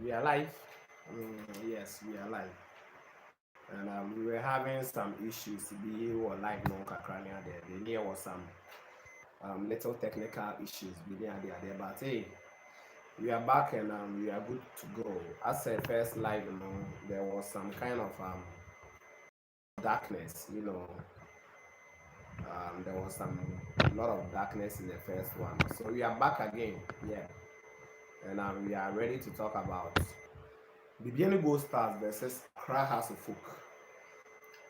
We are live. Yes, we are live. And we were having some issues. We were live long kakrania there. There was some little technical issues. There. But hey, we are back and we are good to go. As I first live, there was some kind of darkness. There was some lot of darkness in the first one. So we are back again. Yeah, and we are ready to talk about Bibiani GoldStars versus Accra House of Folk.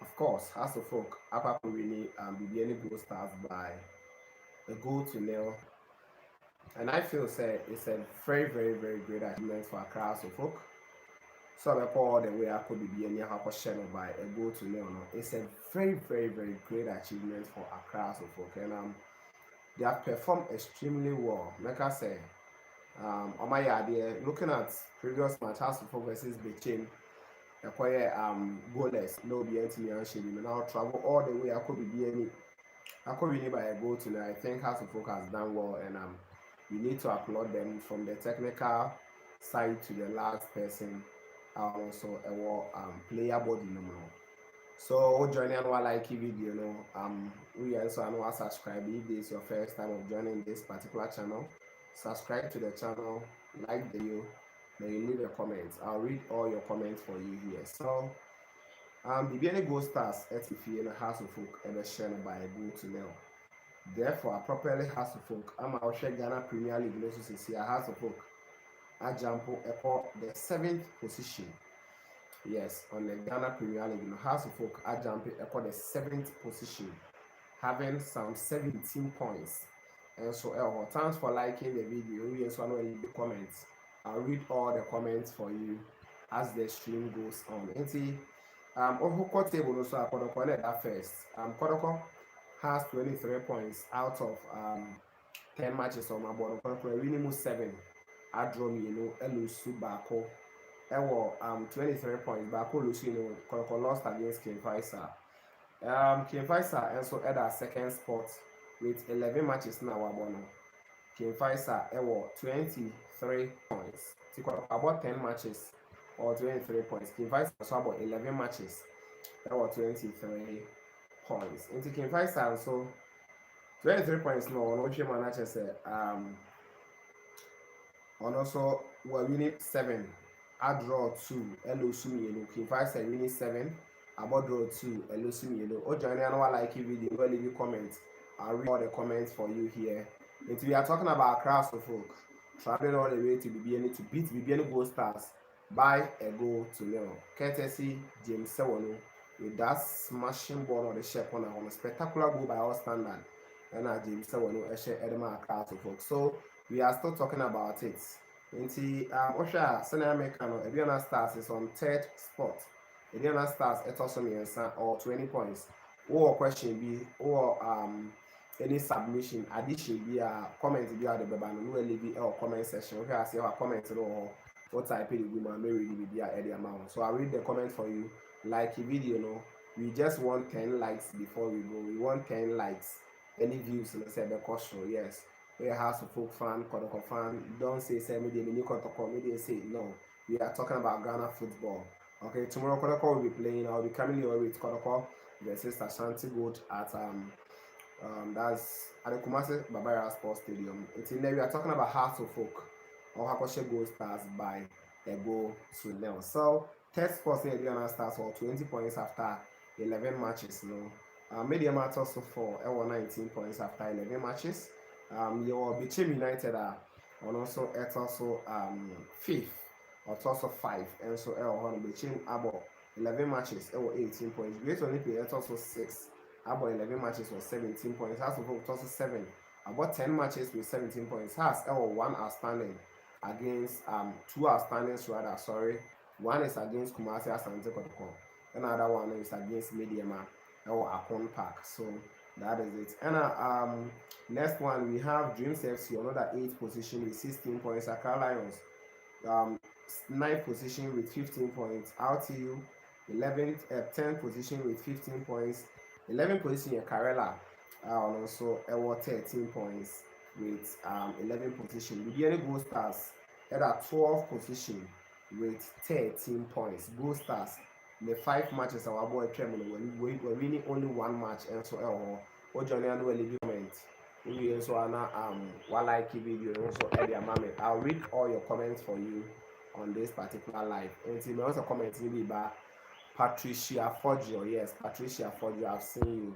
Of course, House of Folk, Apapurini and Bibiani GoldStars by a goal to nil. And I feel say it's a very great achievement for Accra House of Folk. So I call the way I could Bibiani Hakosheno by a goal to nil. No? It's a very great achievement for Accra House of Folk. And they have performed extremely well. Like I say, on my idea, looking at previous match, House of Folk versus Bechin, acquire goalless, no be me and Shady. Now travel all the way I could Bibiani by a goal today. I think House of Folk has done well, and we need to applaud them from the technical side to the last person. Also, a player body number. So, joining and like video, we also know subscribe if this is your first time of joining this particular channel. Subscribe to the channel, like the video, then you leave a comment. I'll read all your comments for you here. So, Bibiani GoldStars FTF in a House of Folk ever shared by a goal to nil. Therefore, I properly House of Folk. I'm out Ghana Premier League. Let's see a House of Folk. I jump up the 7th position. Yes, on the Ghana Premier League, House of Folk, I jump up the 7th position, having some 17 points. And so, thanks for liking the video. We also want to leave the comments. I'll read all the comments for you as the stream goes on. And see, Ohoko table also I connect that first. Kodoko has 23 points out of 10 matches on my board. Kodoko winning 7. I draw me, Elusu Bako. 23 points. Bako Lucy, Kodoko lost against King Faisal. King Faisal also had a second spot with 11 matches now. King Faisal 23 points. About 10 matches or 23 points. King Faisal also about 11 matches. 23 points. Into King Faisal so 23 points no manager say and also we're winning 7. I draw 2. King Faisal winning 7. About draw 2. O join anyone like video, go leave a comment. I'll read all the comments for you here. And we are talking about Accra House of Folk traveling all the way to Bibiani to beat Bibiani GoldStars by a goal to nil. Courtesy Sewornu with that smashing ball on the shape on a spectacular goal by all standard. And Sewornu Edema Accra House of Folk. So we are still talking about it. Nti Osha Senior American Bibiani Stars is on 3rd spot. Bibiani Stars also or 20 points. Or question be or any submission addition be a comment be at the baban no leave or comment section. Okay, I see our comments or what type of woman may really be at the amount. So I read the comment for you. Like a video, we just want 10 likes before we go. We want 10 likes. Any views, let's say the question, yes. We are House of Folk fan, Kodoko fan. Don't say media, mini Kodoko, media say no. We are talking about Ghana football. Okay, tomorrow Kodoko will be playing. I'll be coming your way with Kodoko versus Ashanti Gold at that's at the Kumasi Babara Sports Stadium. It's in there. We are talking about House of Folk or Hakoshe GoldStars by a goal to nil. So, 3rd spot in the Stars for 20 points after 11 matches. Medium at also for 19 points after 11 matches. Your Bichim United are and also at also 5th or also 5. And so Bichim about 11 matches, 18 points. Great Olympic at also 6. About 11 matches with 17 points. Has to vote also 7. About 10 matches with 17 points. Has 1 outstanding against 2 outstandings rather. Sorry, one is against Kumasi Asante Kotoko. Another one is against Mediama or Akon Park. So that is it. And next one we have Dreams FC, another 8th position with 16 points. Accra Lions 9th position with 15 points. RTU 10th position with 15 points. 11th position in Karela, and also 13 points with 11 position. Bibiani GoldStars at a 12th position with 13 points. GoldStars, the 5 matches our boy Tremolo, we're winning only 1 match, and so or Johnny and will leave comment. We also are now one like video also earlier moment. I'll read all your comments for you on this particular live. And you may also comment maybe by Patricia Foggio. Yes, Patricia Foggio, I've seen you.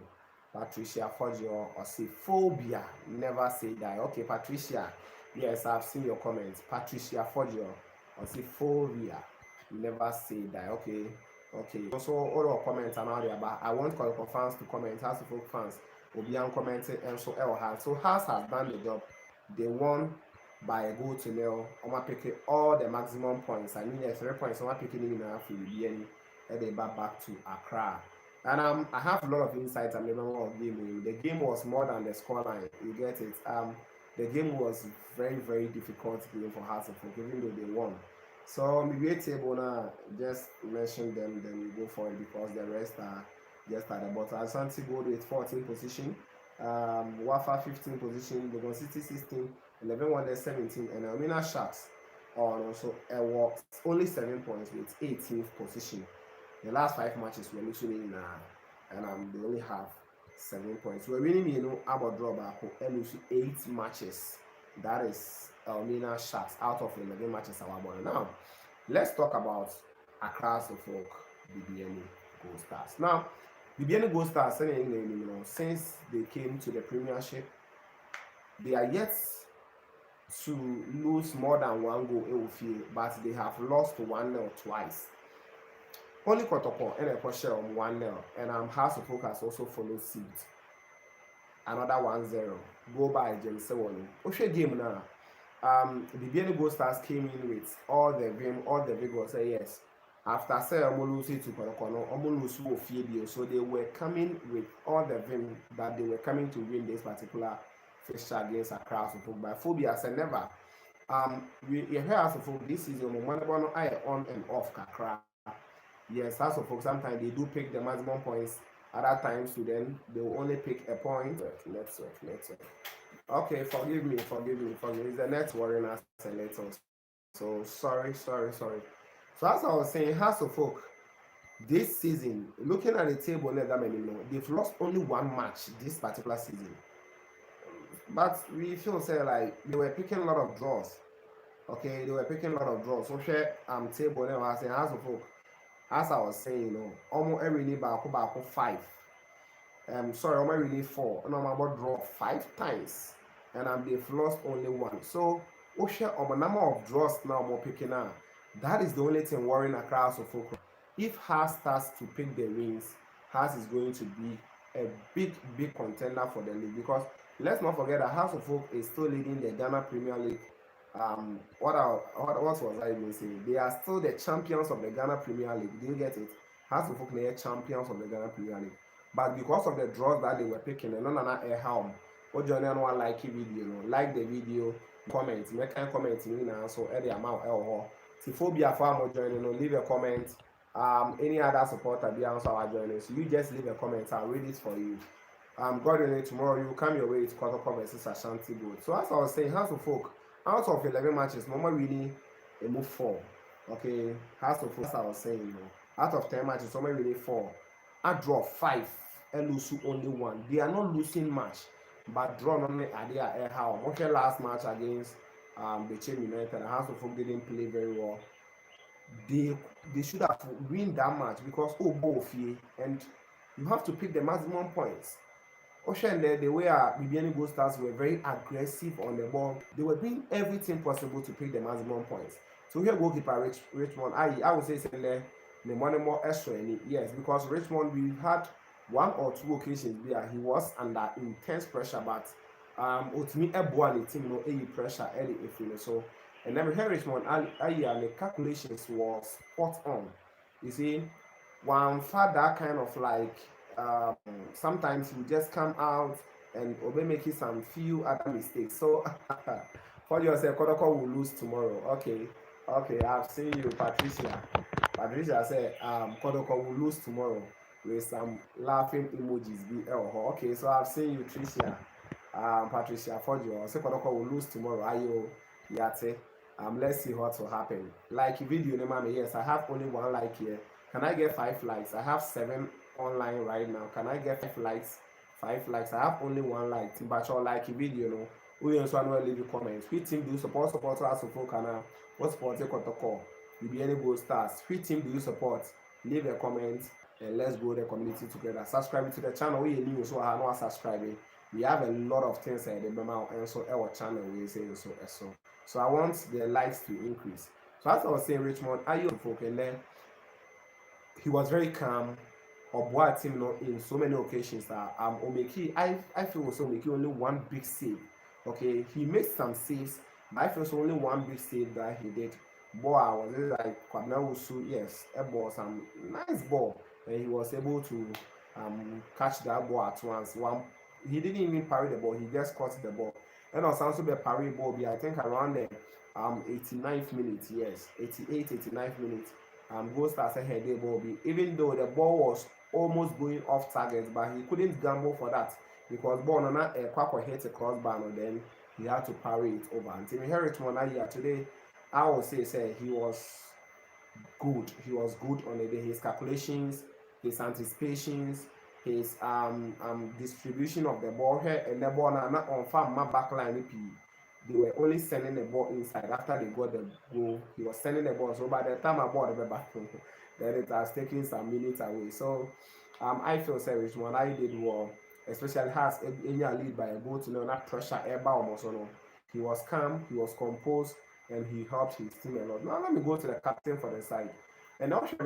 Patricia Foggio or say phobia. Never say that. Okay, Patricia. Yes, I've seen your comments. Patricia Foggio or say phobia. Never say that. Okay. Okay. Also, all our comments are now there, but I want Koroko fans to comment. House of Folk fans will be commenting, and so Elhas. So House has done the job. They won by a goal to nil. I'm picking all the maximum points. I mean, 3 points. I'm picking in for Bibiani. And they back to Accra. And I have a lot of insights and memory of the game. The game was more than the scoreline. You get it. The game was very difficult game for Hearts of Oak, even though they won. So maybe table now, just mention them, then we go for it because the rest are just at the bottom. Asante Gold with 14 position, Wafa 15 position, Legon City 16, 11 Wonders 17, and Almina Sharks on also only 7 points with 18th position. The last 5 matches we're losing in and they only have 7 points. We're winning, about draw back and losing 8 matches. That is Elmina Sharks out of 11 matches our ball. Now, let's talk about Accra Suffolk Bibiani GoldStars. Now, Bibiani GoldStars, since they came to the Premiership, they are yet to lose more than 1 goal, but they have lost 1-0 twice. Only Kotoko and a question on 1-0, and House of Folk has also followed suit. Another 1-0. Go by James Sewornu. Oshe game now. The GoldStars came in with all the vim, all the vigor. Say yes. After say Omolusi to Konokono, Omolusu Ofibio, so they were coming with all the vim that they were coming to win this particular fixture against Accra Folk. By phobia, say never. We hear House of Folk this season. One eye on and off Accra. Yes, House of Folk sometimes they do pick the maximum points. Other times to them they will only pick a point. Let's work. Okay, forgive me. It's the net worrying us a little. So sorry. So as I was saying, House of Folk this season, looking at the table, they've lost only 1 match this particular season. But we feel say like they were picking a lot of draws. Okay, they were picking a lot of draws. So share table now I say House of Folk. As I was saying, almost every day back 5. Sorry, almost every day 4. And I'm about draw 5 times, and they've lost only 1. So, we share a number of draws now more picking up. That is the only thing worrying across of folk. If Haas starts to pick the wins, Haas is going to be a big contender for the league, because let's not forget that House of Folk is still leading the Ghana Premier League. What was I even saying? They are still the champions of the Ghana Premier League. Do you get it? House of Folk are champions of the Ghana Premier League. But because of the draws that they were picking, and none of that helm. What join anyone like the video? Like the video, comment, make a comment in now. So any amount Tiphobia farm joining, leave a comment. Any other supporter be also our joining. So you just leave a comment. I'll read it for you. God willing, tomorrow you come your way to Kotoko versus Ashanti Gold. So as I was saying, House of Folk. Out of 11 matches, Mama really a move 4. Okay, House of Folk, as I was saying, out of 10 matches, Mama really 4. I draw 5, and lose only 1. They are not losing much, but draw only at their how. Okay, last match against the Chain United, and House of Folk didn't play very well. They should have win that match because both and you have to pick the maximum points. Ocean the way Bibiani GoldStars were very aggressive on the ball. They were doing everything possible to pick the maximum points. So here goalkeeper Richmond, I would say the money more extra in it. Yes, because Richmond, we had 1 or 2 occasions where he was under intense pressure, but ultimately everyone team any pressure any if so. And then here Richmond, the calculations was spot on. You see, one for that kind of like. Sometimes you just come out and obey making some few other mistakes. So for yourself, Kodoko will lose tomorrow. Okay, I've seen you, Patricia. Patricia said Kodoko will lose tomorrow with some laughing emojis. Okay, so I've seen you, Tricia. Patricia, for you. I say Kodoko will lose tomorrow. Ayo, Yate. Let's see what will happen. Like video, yes, I have only one like here. Can I get 5 likes? I have 7 online right now. Can I get 5 likes? 5 likes. I have only one like. But your like video, no. We also want to leave a comment. Which team do you support us to folk canal? What support take on the call? Bibiani GoldStars. Which team do you support? Leave a comment and let's grow the community together. Subscribe to the channel. We new so I know subscribing. We have a lot of things at the moment and so our channel we say so I want the likes to increase. So as I was saying, Richmond, are you folk? And then he was very calm. Oboa team no in so many occasions that Omeki, I feel also Omeki only one big save. Okay, he made some saves, but I feel so only one big save that he did. Boy, was it like Kwabena Wusu? Yes, a ball, some nice ball, and he was able to catch that ball at once. He didn't even parry the ball; he just caught the ball. And also be a parry ball, I think around the 89th minute, yes, 88, 89th minute. GoldStars ahead the ball be, even though the ball was almost going off target, but he couldn't gamble for that because ball not Kwakwa hit a crossbar and then he had to parry it over. Until we hear it one year today, I would say he was good. He was good on the day. His calculations, his anticipations, his distribution of the ball here and the ball not on farm my backline. They were only sending the ball inside after they got the goal. He was sending the ball. So by the time I bought the back, then it has taken some minutes away. So I feel serious when I did well, especially has any lead by a goal to know that pressure ever almost no. He was calm, he was composed, and he helped his team a lot. Now let me go to the captain for the side. And also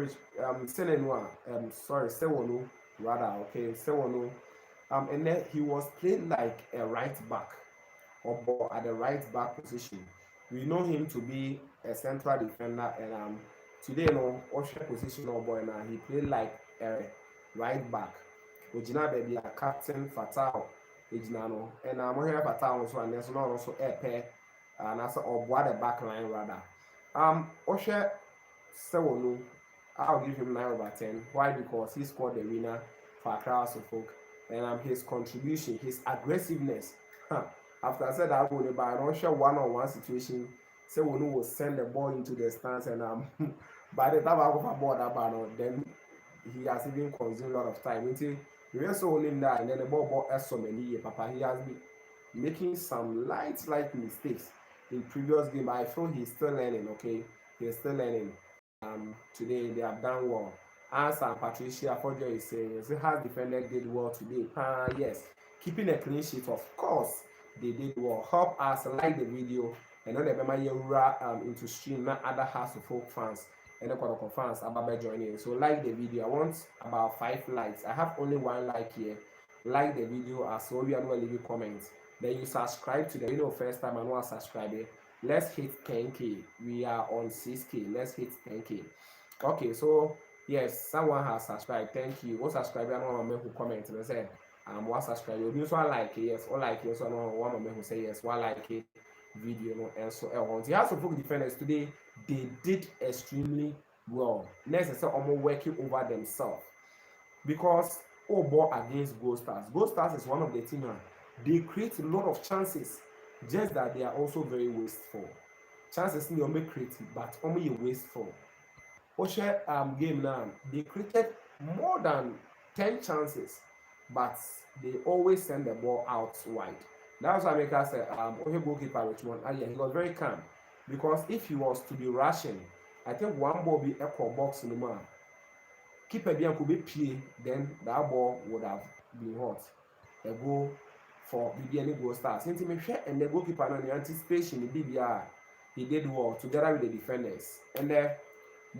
Sewornu rather, okay, Sewornu. And then he was playing like a right back or at the right back position. We know him to be a central defender, and today, no, Osha position or boy now he played like a right back. Ojina baby a captain Fatal, Ejinano, and I'm here Fatal also, and there's not also a pair, and also or the back line rather. Osha Sewornu, I'll give him 9/10. Why? Because he scored the winner for Accra Folk, and his contribution, his aggressiveness. After I said that, would by an Osha one-on-one situation, Sewornu will send the ball into the stance, and by the time I go for ball that ball, then he has even consumed a lot of time. Until he was so in there, and then the ball so many Papa, he has been making some light mistakes in previous game. I feel he's still learning. Okay, he's still learning. Today they have done well. As Patricia Fojo is saying, the hard defender did well today. Yes, keeping a clean sheet, of course, they did well. Help us like the video and not the into stream, not other House of Folk fans and the Kwadoko fans about joining. So like the video. I want about 5 likes. I have only 1 like here. Like the video as well. We are going to leave a comment. Then you subscribe to the first time I know subscribe. Let's hit 10k. We are on 6k. Let's hit 10k. Okay, so yes, someone has subscribed. Thank you. What subscribe? I know who comment and said what subscribe. You also like it, yes, or like it. So I know one who say yes, one like it video, no, and so on. The House of Folk defenders today, they did extremely well. Next, almost working over themselves because ball against GoldStars. GoldStars is one of the teams. They create a lot of chances, just that they are also very wasteful. Chances need to create, but only wasteful. Oshe game now, they created more than 10 chances, but they always send the ball out wide. That's why I make us say, Oshe goalkeeper Richmond, he was very calm, because if he was to be rushing, I think one ball be equal box in the man. Keeper bien could be pay, then that ball would have been hot. A goal for Bibiani GoldStars. And the goalkeeper on the anticipation, the BBR, he did well together with the defenders. And then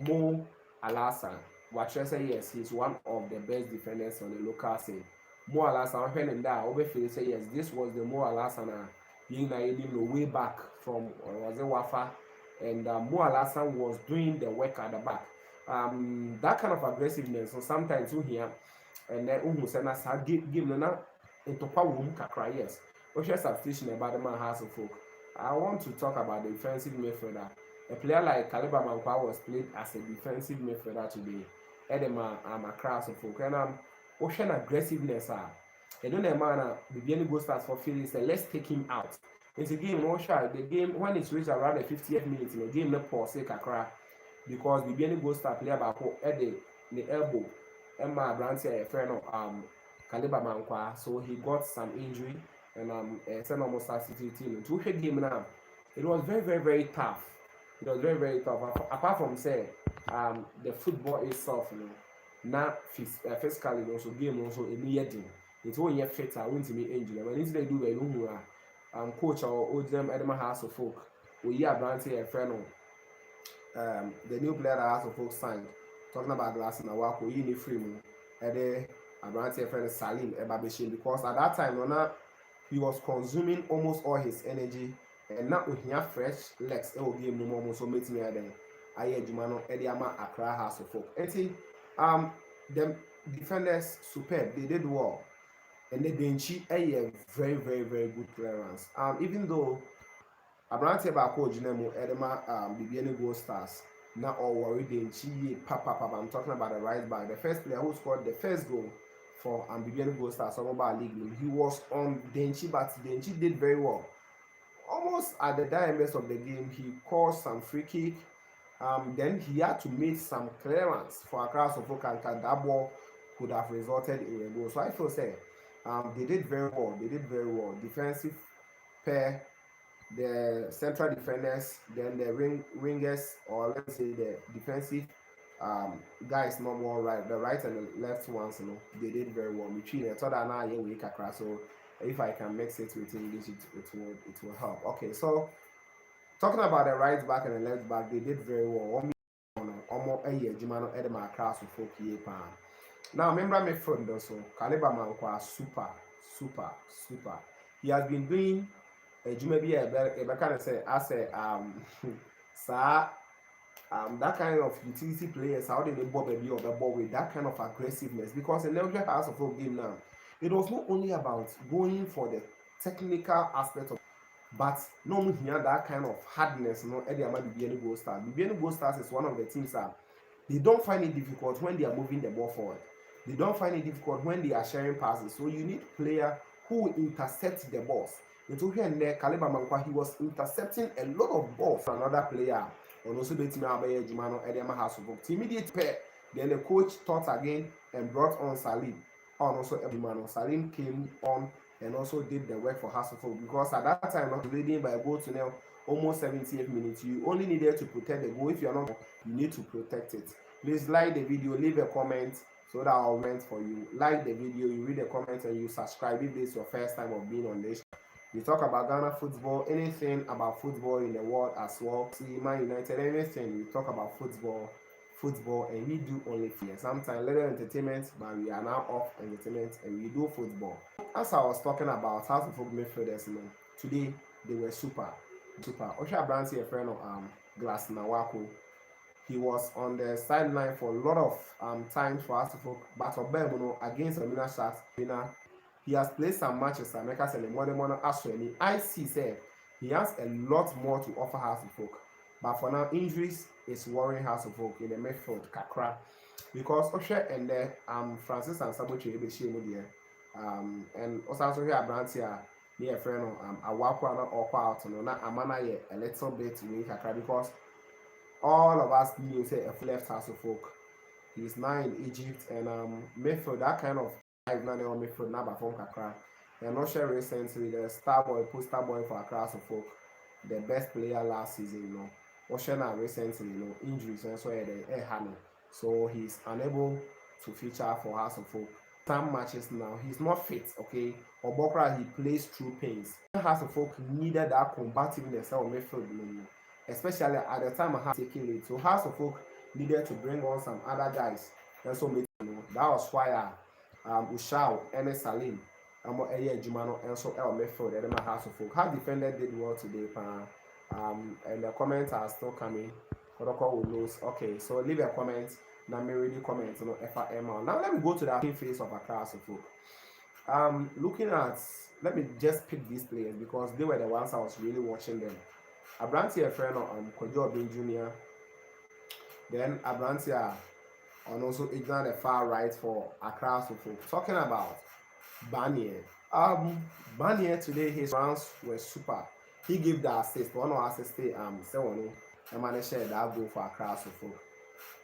Mo Alasan, what I say, yes, he's one of the best defenders on the local scene. Mo Alasan, when in that, Obefili say yes, this was the Mo Alasan being way back from was it Wafa, and Mo Alasan was doing the work at the back. That kind of aggressiveness, so sometimes you hear, and then Umusena give no into power kakra, yes. What's your substitution about the man House of Folk? I want to talk about the defensive midfielder. A player like Kaliba Mankwa was played as a defensive midfielder today. Edema Accra House of Folk. And ocean aggressiveness. And then the man Bibiani GoldStars for feeling say let's take him out. It's a game, no shot. The game, when it's reached around the 50th minute, in the game, no pause, kakra, because Bibiani GoldStars player back at the elbow, Emma Brantia, a friend of Kaliba Mankwa, so he got some injury, and sent almost substitute team. To hit game now, it was very, very, very tough. It was very, very tough. Apart from say, the football itself, you know, now physically, also game also immediately. It's all yet fit. I won't me injury. When it's they do a new coach or them Edema House of Folk, we hear Brantia, a friend of the new player that House of Folk signed. Talking about Glass and Awako, you need free mo. Ede Abranti friend Salim Ebabeshin, because at that time Nona he was consuming almost all his energy, and now with him fresh legs it will give him no more, so meeting me then Aye Jumano Ediama Accra House of Folk. And the defenders superb, they did well, and the Benchi a very, very, very good clearance. Even though Abranti Bako Jinemo Edema Bibiani GoldStars not all worried in Chi Papa. I'm talking about the right back. The first player who scored the first goal for Bibiani GoldStars Mobile League. He was on Denchi, but Denchi did very well. Almost at the diameter of the game, he caused some free kick. Then he had to make some clearance for Accra Sofoko, and that ball could have resulted in a goal. So I feel say they did very well. They did very well. Defensive pair, the central defenders, then the wingers, or let's say the defensive guys, not more right, the right and the left ones, you know, they did very well. Between I thought that now we kakra, so if I can mix it with English, it will help. Okay, so talking about the right back and the left back, they did very well. Almost a year, Jimano Edema class with 4 pound. Now, remember my friend also, Kaliba Mankwa, super. He has been doing Juma be a kind of say as a sir that kind of utility players, how did they bob baby or the ball with that kind of aggressiveness, because in the House of Folk game now, it was not only about going for the technical aspect of, but no one here that kind of hardness, you know, Eddie Amadi Bibiani GoldStars. Bibiani GoldStars is one of the teams that they don't find it difficult when they are moving the ball forward. They don't find it difficult when they are sharing passes. So you need player who will intercept the balls. Into here and there, Kaliba Mankwa, he was intercepting a lot of balls from another player. And also the team Abaye Jumano Edema has to book. Immediate pair. Then the coach thought again and brought on Salim. And also Jumano. Salim came on and also did the work for Hasselhoff, because at that time, not leading by a goal to now almost 78 minutes. You only needed to protect the goal. If you're not, you need to protect it. Please like the video, leave a comment so that I'll rent for you. Like the video, you read the comments, and you subscribe if this is your first time of being on this. We talk about Ghana football, anything about football in the world as well. See, Man United, anything. We talk about football, and we do only fear. Sometimes little entertainment, but we are now off entertainment and we do football. As I was talking about House of Folk midfielders, you know, today they were super. Osha Branty, a friend of Glass Nawako, he was on the sideline for a lot of times for House of Folk, but Obem, against Amina Sharks, he has played some matches. America said the modern actually, I see say he has a lot more to offer House of Folk. But for now, injuries is worrying House of Folk in the midfield, Kakra. Because Osha and Francis and Saboche Ebeshe and also here Brantia near a friend of Awakwana or out no na Amana a little bit in Kakra, because all of us knew say a left House of Folk. He's now in Egypt, and midfield that kind of live now on midfield now from Kakra. And Osha recently the poster boy for Accra House of Folk, the best player last season, you know. Oshana recently, you know, injuries and so he's unable to feature for House of Folk. Some matches now, he's not fit, okay? Obokra, he plays through pains. House of Folk needed that combativeness on midfield, especially at the time I had taken it. So House of Folk needed to bring on some other guys. And so, that was why Ushao and Salim, Jumano, and so El midfield, and my House of Folk. How defender did well today, and the comments are still coming. Protocol will lose. Okay, so leave a comment. Now me really comment, you know, FRM. Now let me go to the face of Accra House of Folk. Looking at, let me just pick these players because they were the ones I was really watching them. Abrantia friend of Kojo Bin Jr. Then Abrantia and also ignore the far right for Accra House of Folk. Talking about Banier. Banier today, his rounds were super. He gave the assist. One of assist Sewornu and managed that goal for Accra House of Folk,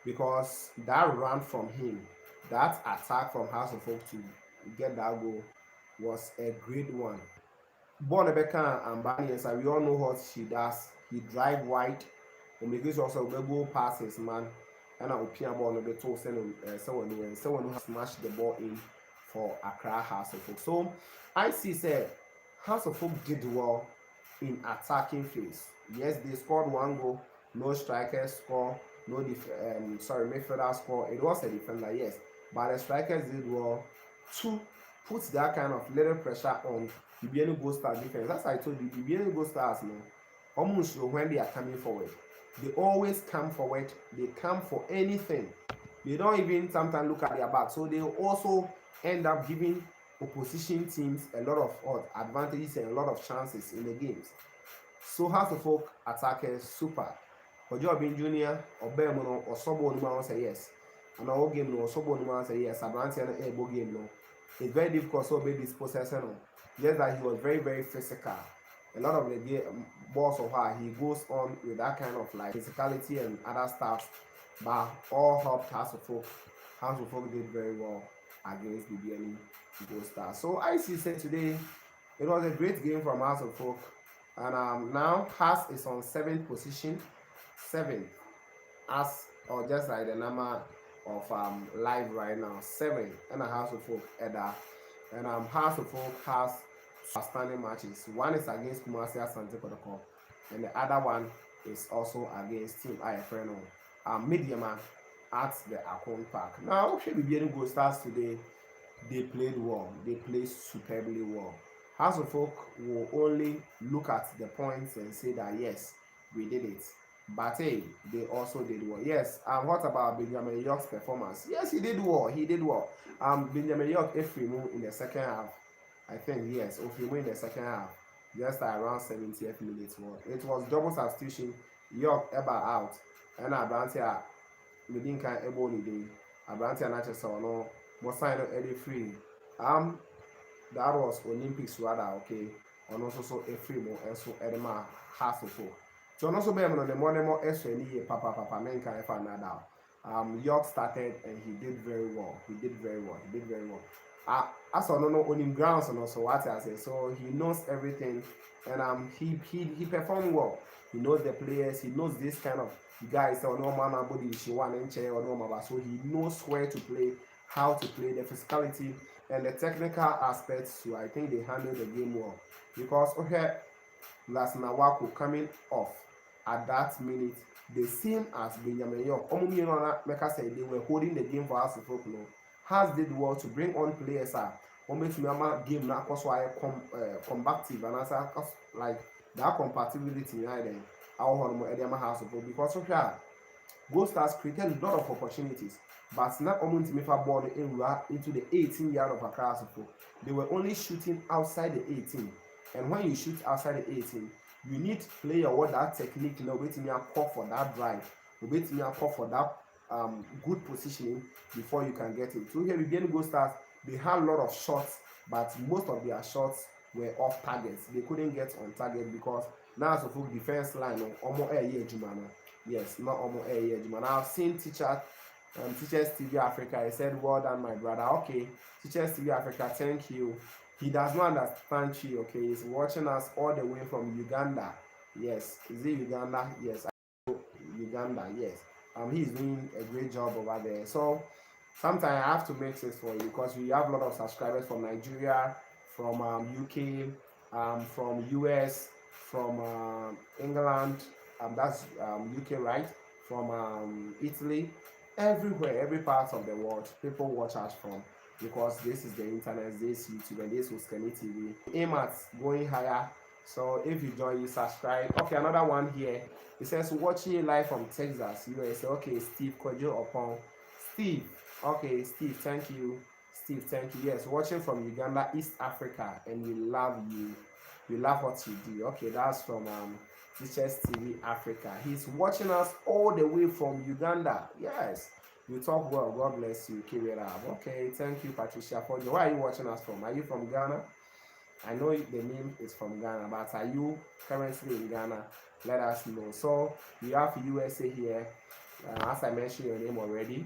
because that run from him, that attack from House of Folk to get that goal was a great one. Born Rebecca and Banians, we all know what she does. He drive wide, and because also the goal passes, man. And I opinion ball on the toe, someone who has smashed the ball in for Accra House of Folk. So I see said House of Folk did well in attacking phase. Yes, they scored one goal, no strikers score, no midfielder score. It was a defender, yes, but the strikers did well to put that kind of little pressure on Bibiani GoldStars defense. That's why I told you, Bibiani GoldStars, no, almost when they are coming forward, they always come forward. They come for anything. They don't even sometimes look at their back. So they also end up giving opposition teams a lot of advantages and a lot of chances in the games. So House of Folk attackers super. Ojo Bin Junior or Bemono or Sobo Numa say yes. And our game no Sobo Numa say yes. Abranti and Ebo game no. It's very difficult to be this possession. Just that he was very, very physical. A lot of the game, balls of her, he goes on with that kind of like physicality and other stuff. But all helped House of Folk. House of Folk did very well against Bibiani GoldStars. So I see say today it was a great game from House of Folk. And now House is on 7th position. 7 as or just like the number of live right now, 7 and a House of Folk Edda. And House of Folk has outstanding matches. One is against Kumasi Asante Kotoko, and the other one is also against Team IFRNO Mediaman at the Akon Park. Now, okay, Bibiani GoldStars today, they played well. They played superbly well. House of Folk will only look at the points and say that yes, we did it. But hey, they also did well. Yes, what about Benjamin York's performance? Yes, he did well. He did well. Benjamin York Efrimu in the second half. I think yes, Efrimu in the second half. Just around 70th minute. It was double substitution. York Eba out. And Abrantia Medinka Ebo Nidi. Abrantia Nacha no more sign of Eddie Free. That was Olympics rather, okay. And also Efrimu and so Edema House of Folk. So also be on the more SNE Papa Menka if another. York started and he did very well. He did very well. As I don't know on him grounds and also what I say. So he knows everything and he performed well. He knows the players, he knows this kind of guys or no man body she want and chair or no mama. So he knows where to play, how to play, the physicality and the technical aspects. So I think they handled the game well. Because okay, last Nawako coming off at that minute, the same as Benjamin York. Meka said they were holding the game for us. Has did well to bring on players. Make me game now because why combative and answer like that compatibility behind them. Our Edema House of Folk because of that, GoldStars created a lot of opportunities, but not only to make a ball into the 18-yard of Accra House of Folk. They were only shooting outside the 18, and when you shoot outside the 18. You need to play your that technique, you know, wait me a call for that drive, wait me a call for that good positioning before you can get it. So here Bibiani GoldStars, they had a lot of shots, but most of their shots were off targets. They couldn't get on target because now so full defense line almost a year Jumano. Yes, not almost a year Jumano. I've seen Teachers TV Africa. He said, well done, my brother. Okay, Teachers TV Africa, thank you. He does not understand you, okay? He's watching us all the way from Uganda. Yes. Is it Uganda? Yes. Uganda, yes. He's doing a great job over there. So sometimes I have to make sense for you because we have a lot of subscribers from Nigeria, from UK, from US, from England, that's UK, right? From Italy, everywhere, every part of the world, people watch us from. Because this is the internet, this YouTube, and this was Kenny TV. Aim at going higher. So if you join, you subscribe. Okay, another one here. It says watching you live from Texas, USA. Okay, Steve Kojo upon Steve. Okay, Steve, thank you. Steve, thank you. Yes, watching from Uganda, East Africa, and we love you. We love what you do. Okay, that's from Teachers TV Africa. He's watching us all the way from Uganda. Yes. You talk well. God bless you. Keep it up. Okay, thank you, Patricia. Where are you watching us from? Are you from Ghana? I know the name is from Ghana, but are you currently in Ghana? Let us know. So we have USA here. As I mentioned your name already,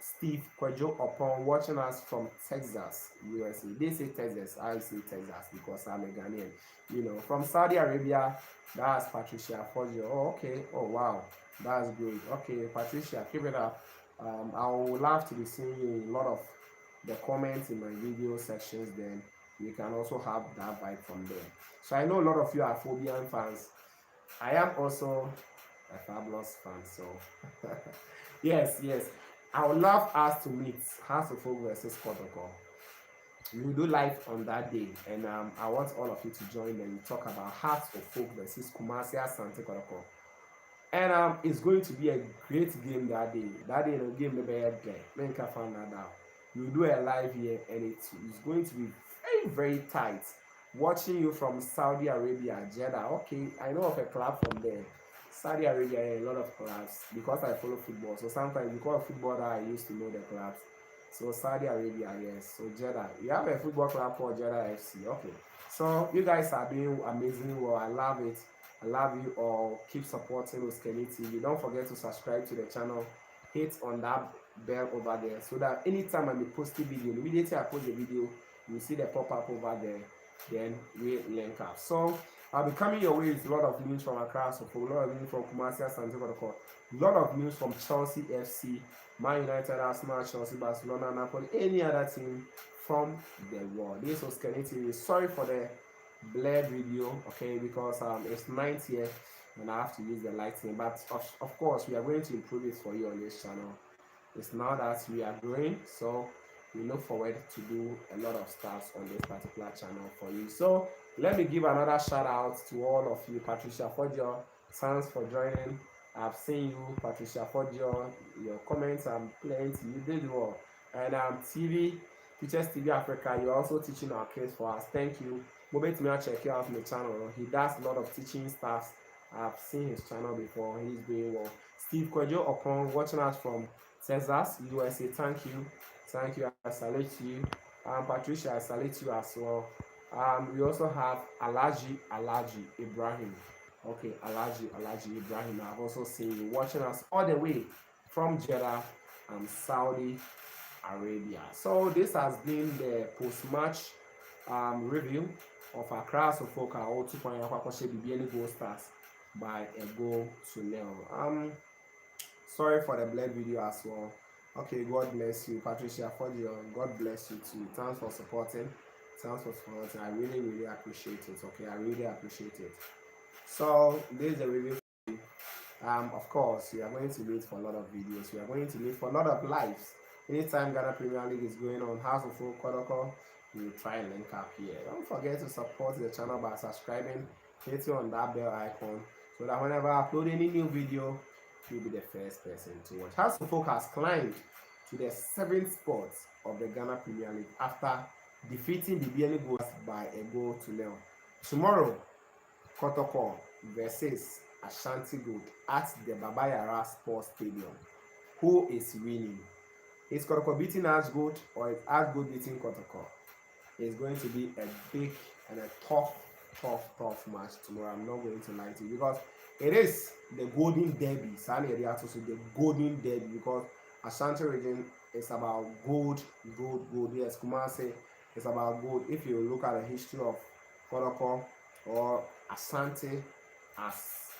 Steve Kwejo Upon watching us from Texas, USA. They say Texas, I say Texas because I'm a Ghanaian. You know, from Saudi Arabia, that's Patricia Foggio. Oh, okay. Oh, wow. That's great. Okay, Patricia, keep it up. I would love to be seeing you in a lot of the comments in my video sections. Then you can also have that vibe from there. So I know a lot of you are Phobian fans. I am also a fabulous fan. So yes, yes. I would love us to meet House of Folk versus Kotoko. We will do live on that day, and I want all of you to join and talk about House of Folk versus Kumasi Asante Kotoko. And it's going to be a great game that day. That day, the game will be a day. Make find that out. We'll do a live here, and it's going to be very, very tight. Watching you from Saudi Arabia, Jeddah. Okay, I know of a club from there. Saudi Arabia, a lot of clubs because I follow football. So sometimes because of football that I used to know the clubs. So Saudi Arabia, yes. So Jeddah, we have a football club called Jeddah FC. Okay, so you guys are doing amazingly well. I love it. I love you all. Keep supporting Uskeni TV. Don't forget to subscribe to the channel. Hit on that bell over there so that anytime I'm posting video, immediately I post the video, you see the pop-up over there. Then we link up. So I'll be coming your way with a lot of news from Accra, so a lot of news from Kumasi, Santiago, a lot of news from Chelsea FC, Man United, Arsenal, Chelsea, Barcelona, Napoli, any other team from the world. This was Uskeni TV. Sorry for the blurred video, okay, because it's 9th year and I have to use the lighting, but of course we are going to improve it for you on this channel. It's now that we are growing, so we look forward to do a lot of stuff on this particular channel for you. So let me give another shout out to all of you. Patricia Foggio, thanks for joining. I've seen you, Patricia Foggio. Your comments are plenty. You did well. And Teachers TV Africa, you're also teaching our kids for us. Thank you. Mobile me check you out on the channel. He does a lot of teaching stuff. I've seen his channel before. He's doing well. Steve Kwejo Upon watching us from Texas, USA. Thank you. Thank you. I salute you. Patricia, I salute you as well. We also have Alaji Ibrahim. Okay, Alaji Ibrahim. I've also seen you watching us all the way from Jeddah, Saudi Arabia. So this has been the post-match review of Accra Sofoka or 2.0 Bibiani GoldStars by a goal to nil. Sorry for the blurred video as well. Okay, God bless you, Patricia Foggio. God bless you too. Thanks for supporting. Thanks for supporting. I really, really appreciate it. Okay, I really appreciate it. So this is a review. Of course, we are going to meet for a lot of videos. We are going to meet for a lot of lives. Anytime Ghana Premier League is going on, House of Folk Kotoko, we will try and link up here. Don't forget to support the channel by subscribing, hitting on that bell icon, so that whenever I upload any new video, you'll be the first person to watch. House of Folk has climbed to the 7th spot of the Ghana Premier League after defeating the Bibiani goals by a goal to nil. Tomorrow, Kotoko versus Ashanti Gold at the Baba Yara Sports Stadium. Who is winning? Is Kotoko beating Ashgold or is Ashgold beating Kotoko? It's going to be a big and a tough match tomorrow. I'm not going to lie to you because it is the Golden Derby. Sani area also the Golden Derby because Ashanti region is about gold. Yes, Kumasi is about gold. If you look at the history of Kotoko or Ashanti as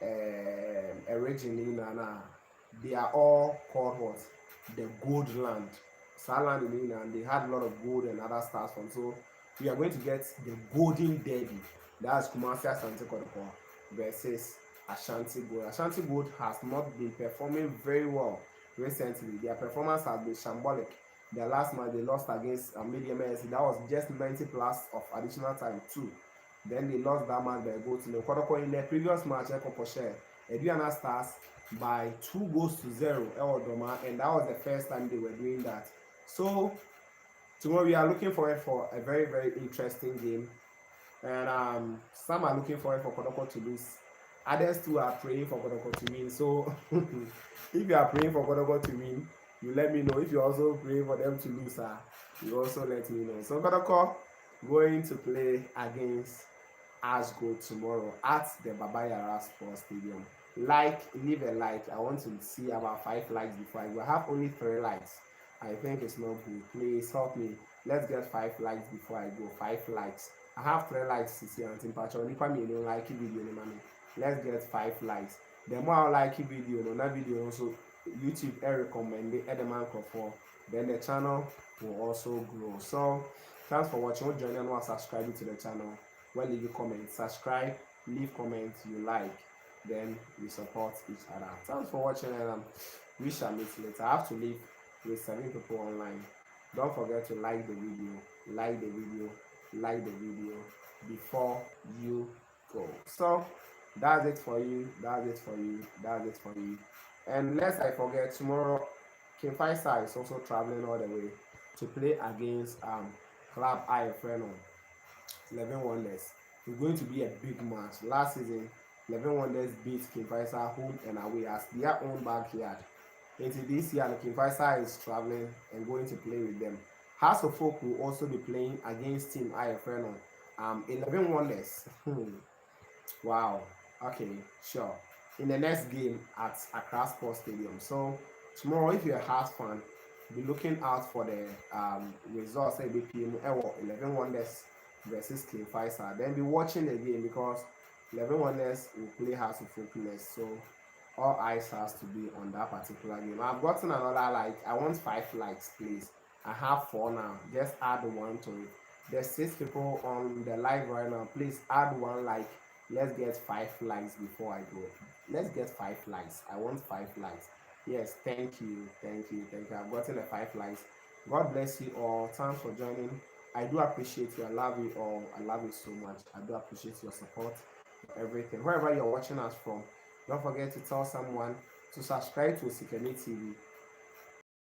a region in Ghana, they are all called what? The Gold Land. Saland in England, they had a lot of gold and other stars from. So we are going to get the Golden Derby. That's Kumasi Asante Kotoko versus Ashanti Gold. Ashanti Gold has not been performing very well recently. Their performance has been shambolic. Their last match they lost against Medium SC. That was just 90 plus of additional time too. Then they lost that match by a goal to nil. Kotoko in their previous match, Bibiani Stars by 2-0 and that was the first time they were doing that. So tomorrow we are looking forward for a very, very interesting game, and some are looking forward for Kotoko to lose. Others too are praying for Kotoko to win. So if you are praying for Kotoko to win, you let me know. If you also praying for them to lose, you also let me know. So Kotoko going to play against Asgo tomorrow at the Babayara Sports Stadium. Leave a like. I want to see about 5 likes before I go. I have only 3 likes. I think it's not good. Please help me. Let's get 5 likes before I go. 5 likes. I have 3 likes to see until Pacho. Nipa me don't like video, mommy. Let's get 5 likes. The more I like video, no, that video also YouTube recommend it, the man for. Then the channel will also grow. So thanks for watching. Join and subscribe to the channel. Well, leave a comment, subscribe, leave comments you like, then we support each other. Thanks for watching, and we shall meet later. I have to leave with 7 people online. Don't forget to like the video, like the video, like the video before you go. So that's it for you, that's it for you, that's it for you. And lest I forget, tomorrow King Faisal is also traveling all the way to play against Club IFN 11 Wonders. It's going to be a big match. Last season, 11 Wonders beat King Faisal home and away as their own backyard. Into this year, King Faisal is traveling and going to play with them. House of Folk will also be playing against Team IFN 11 Wonders. Wow. Okay, sure. In the next game at Accra Sports Stadium. So tomorrow, if you're a Hearts fan, be looking out for the results. ABPM 11 Wonders versus King Faisal. Then be watching the game because 11 Wonders will play House of Folkless. So all eyes has to be on that particular game. I've gotten another like. I want 5 likes, please. I have 4 now. Just add 1 to it. There's 6 people on the live right now. Please add 1 like. Let's get 5 likes before I go. Let's get 5 likes. I want 5 likes. Yes, thank you, thank you, thank you. I've gotten the 5 likes. God bless you all. Thanks for joining. I do appreciate you. I love you all. I love you so much. I do appreciate your support, everything. Wherever you're watching us from, don't forget to tell someone to subscribe to Osikani TV.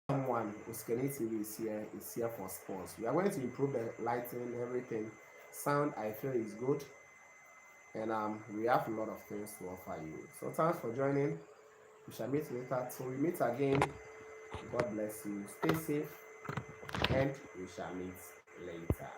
Someone, Osikani TV is here for sports. We are going to improve the lighting, everything. Sound, I feel is good. And we have a lot of things to offer you. So thanks for joining. We shall meet later. Till we meet again, God bless you. Stay safe, and we shall meet later.